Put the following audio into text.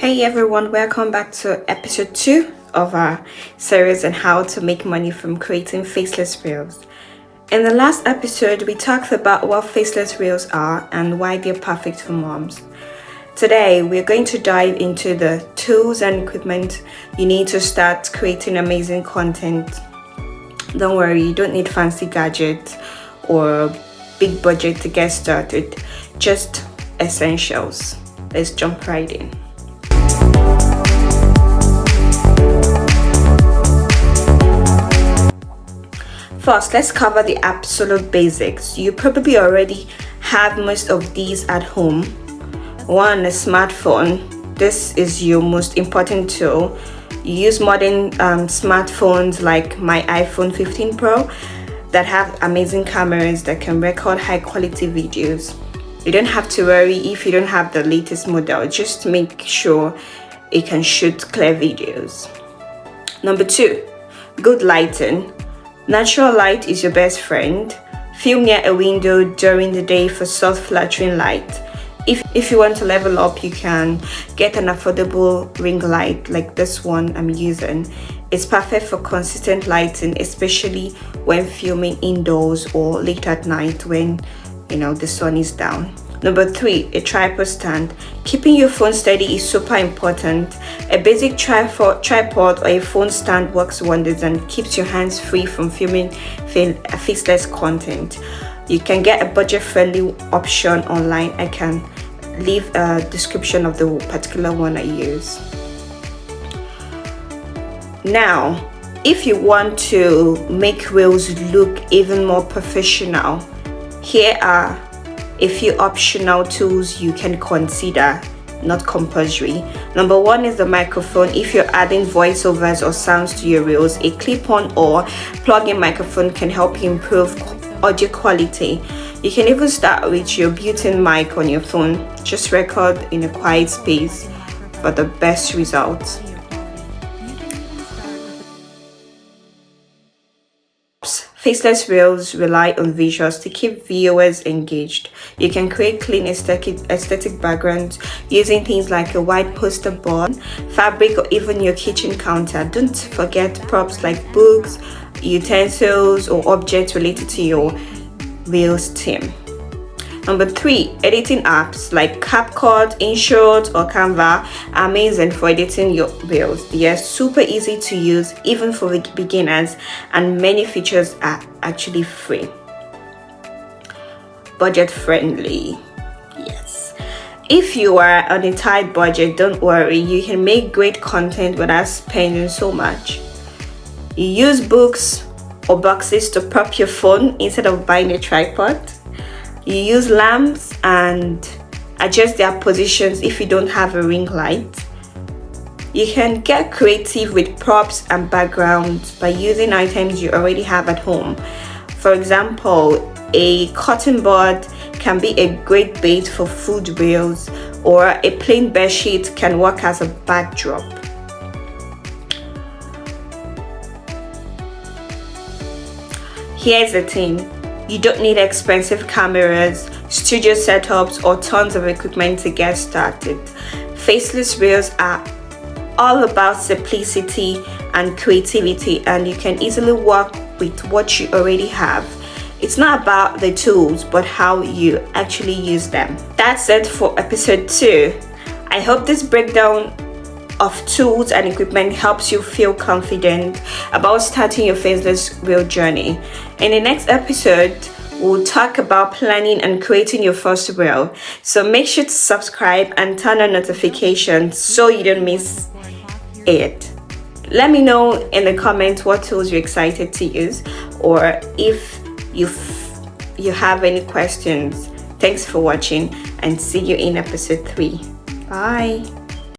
Hey everyone, welcome back to episode 2 of our series on how to make money from creating faceless reels. In the last episode, we talked about what faceless reels are and why they're perfect for moms. Today, we're going to dive into the tools and equipment you need to start creating amazing content. Don't worry, you don't need fancy gadgets or big budget to get started, just essentials. Let's jump right in. First, let's cover the absolute basics. You probably already have most of these at home. One, a smartphone. This is your most important tool. You use modern smartphones like my iPhone 15 Pro that have amazing cameras that can record high quality videos. You don't have to worry if you don't have the latest model. Just make sure it can shoot clear videos. Number 2, good lighting. Natural light is your best friend. Film near a window during the day for soft flattering light. If you want to level up, you can get an affordable ring light like this one I'm using. It's perfect for consistent lighting, especially when filming indoors or late at night when the sun is down. Number 3, a tripod stand. Keeping your phone steady is super important. A basic tripod or a phone stand works wonders and keeps your hands free from filming faceless content. You can get a budget-friendly option online. I can leave a description of the particular one I use. Now, if you want to make reels look even more professional, here are a few optional tools you can consider, not compulsory. Number 1 is the microphone. If you're adding voiceovers or sounds to your reels, a clip-on or plug-in microphone can help you improve audio quality. You can even start with your built-in mic on your phone. Just record in a quiet space for the best results. Faceless reels rely on visuals to keep viewers engaged. You can create clean aesthetic backgrounds using things like a white poster board, fabric, or even your kitchen counter. Don't forget props like books, utensils, or objects related to your reels theme. Number 3, editing apps like CapCut, InShot, or Canva are amazing for editing your reels. They are super easy to use even for beginners, and many features are actually free. Budget friendly. Yes. If you are on a tight budget, don't worry, you can make great content without spending so much. You use books or boxes to prop your phone instead of buying a tripod. You use lamps and adjust their positions if you don't have a ring light. You can get creative with props and backgrounds by using items you already have at home. For example, a cotton board can be a great bait for food reels, or a plain bedsheet can work as a backdrop. Here's the thing. You don't need expensive cameras, studio setups, or tons of equipment to get started. Faceless reels are all about simplicity and creativity, and you can easily work with what you already have. It's not about the tools, but how you actually use them. That's it for episode 2. I hope this breakdown of tools and equipment helps you feel confident about starting your faceless reel journey. In the next episode, we'll talk about planning and creating your first reel. So make sure to subscribe and turn on notifications so you don't miss it. Let me know in the comments what tools you're excited to use, or if you have any questions. Thanks for watching, and see you in episode 3. Bye.